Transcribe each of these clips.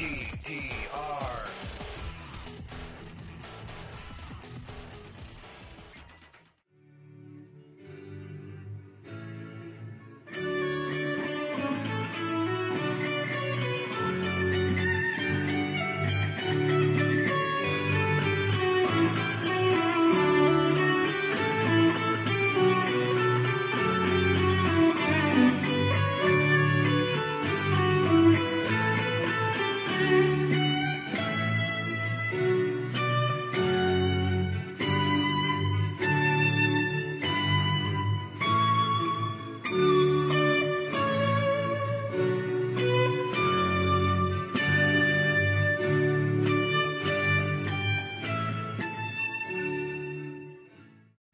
GTR.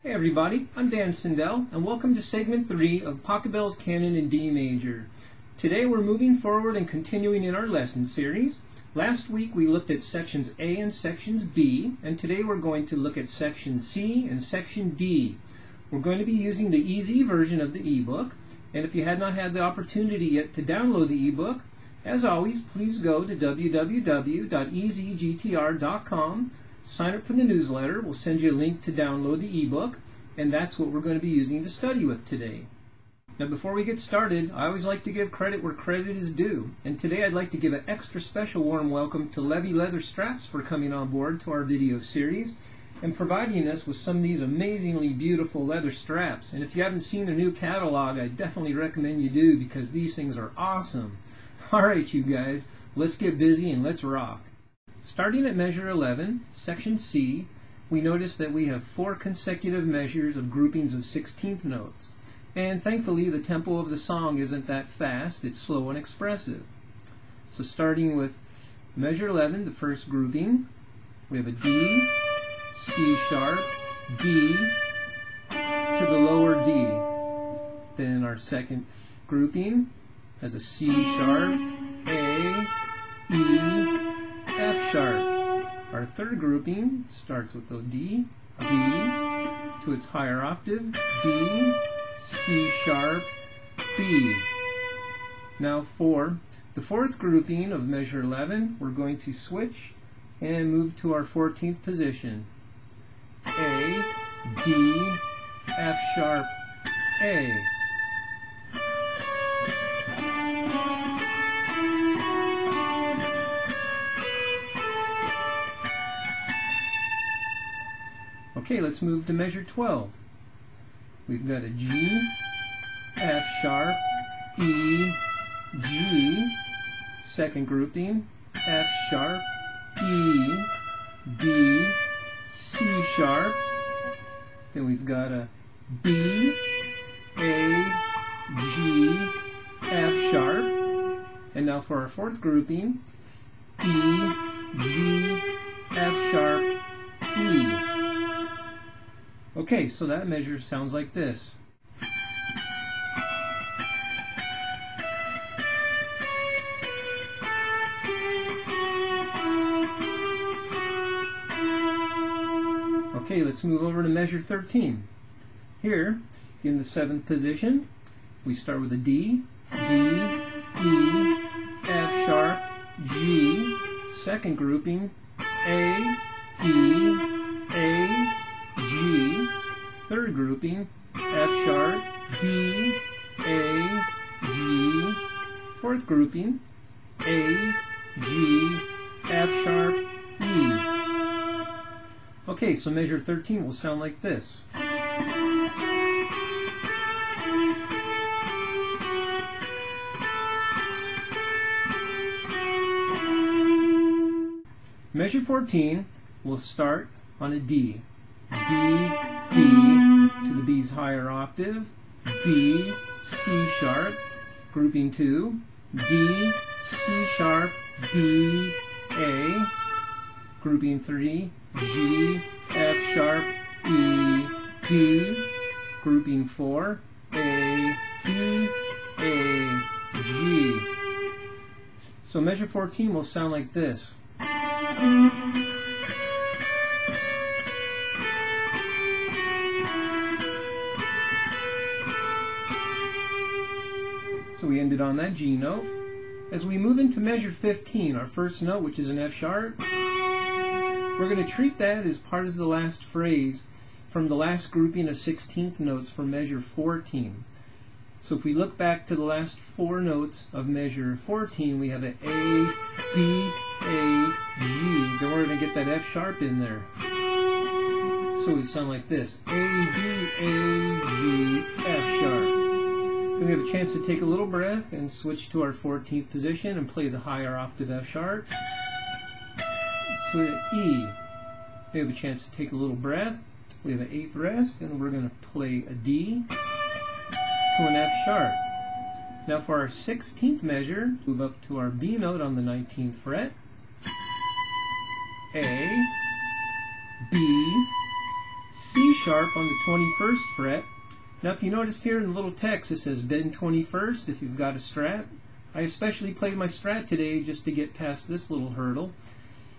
Hey everybody, I'm Dan Sindel, and welcome to segment 3 of Pachelbel's Canon in D major. Today we're moving forward and continuing in our lesson series. Last week we looked at sections A and sections B, and today we're going to look at section C and section D. We're going to be using the easy version of the ebook, and if you had not had the opportunity yet to download the ebook, as always, please go to www.ezgtr.com. Sign up for the newsletter. We'll send you a link to download the ebook, and that's what we're going to be using to study with today. Now, before we get started, I always like to give credit where credit is due, and today I'd like to give an extra special warm welcome to Levy Leather Straps for coming on board to our video series and providing us with some of these amazingly beautiful leather straps. And if you haven't seen their new catalog, I definitely recommend you do because these things are awesome. All right, you guys, let's get busy and let's rock. Starting at measure 11, section C, we notice that we have 4 consecutive measures of groupings of 16th notes. And thankfully, the tempo of the song isn't that fast, it's slow and expressive. So starting with measure 11, the first grouping, we have a D, C sharp, D, to the lower D. Then our second grouping has a C sharp, A, E, F sharp. Our third grouping starts with the D, D, to its higher octave, D, C sharp, B. Now for the fourth grouping of measure 11, we're going to switch and move to our 14th position. A, D, F sharp, A. Okay, let's move to measure 12. We've got a G, F sharp, E, G, second grouping, F sharp, E, D, C sharp. Then we've got a B, A, G, F sharp. And now for our fourth grouping, E, G, F sharp, E. Okay, so that measure sounds like this. Okay, let's move over to measure 13. Here, in the 7th position, we start with a D, D, E, F sharp, G, second grouping, A, E, A, G, third grouping, F sharp, B, A, G, fourth grouping, A, G, F sharp, E. Okay, so measure 13 will sound like this. Measure 14 will start on a D. D, D, to the B's higher octave, B, C sharp, grouping 2, D, C sharp, B, A, grouping 3, G, F sharp, E, B, grouping 4, A, B, A, G. So measure 14 will sound like this. So we ended on that G note. As we move into measure 15, our first note, which is an F sharp, we're going to treat that as part of the last phrase from the last grouping of 16th notes for measure 14. So if we look back to the last 4 notes of measure 14, we have an A, B, A, G. Then we're going to get that F sharp in there. So it would sound like this: A, B, A, G, F sharp. Then we have a chance to take a little breath and switch to our 14th position and play the higher octave F sharp to an E. We have a chance to take a little breath. We have an 8th rest, and we're going to play a D to an F sharp. Now for our 16th measure, move up to our B note on the 19th fret. A, B, C sharp on the 21st fret. Now if you noticed here in the little text it says bend 21st if you've got a Strat. I especially played my Strat today just to get past this little hurdle.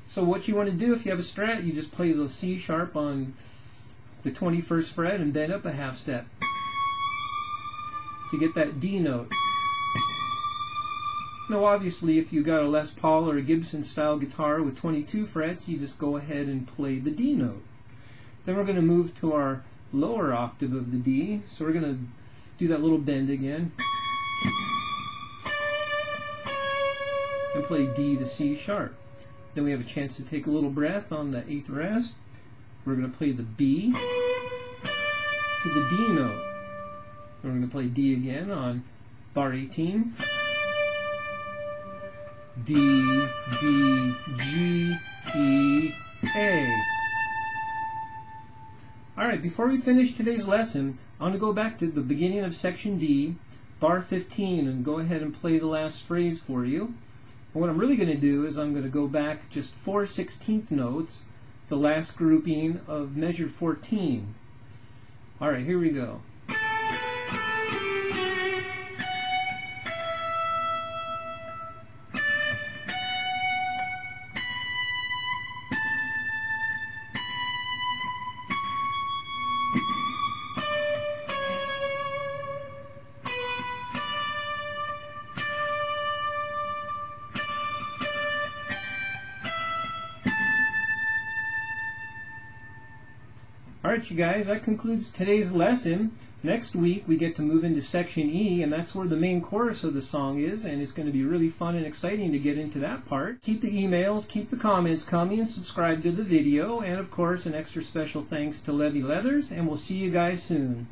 So what you want to do if you have a Strat, you just play the C sharp on the 21st fret and bend up a half step to get that D note. Now obviously if you got a Les Paul or a Gibson style guitar with 22 frets, you just go ahead and play the D note. Then we're going to move to our lower octave of the D, so we're going to do that little bend again and play D to C sharp. Then we have a chance to take a little breath on the 8th rest. We're going to play the B to the D note. We're going to play D again on bar 18. D, D, G, E, A. Alright, before we finish today's lesson, I want to go back to the beginning of section D, bar 15, and go ahead and play the last phrase for you. And what I'm really going to do is I'm going to go back just 4 16th notes, the last grouping of measure 14. Alright, here we go. Alright you guys, that concludes today's lesson. Next week we get to move into section E, and that's where the main chorus of the song is, and it's going to be really fun and exciting to get into that part. Keep the emails, keep the comments coming, and subscribe to the video, and of course an extra special thanks to Levy Leathers, and we'll see you guys soon.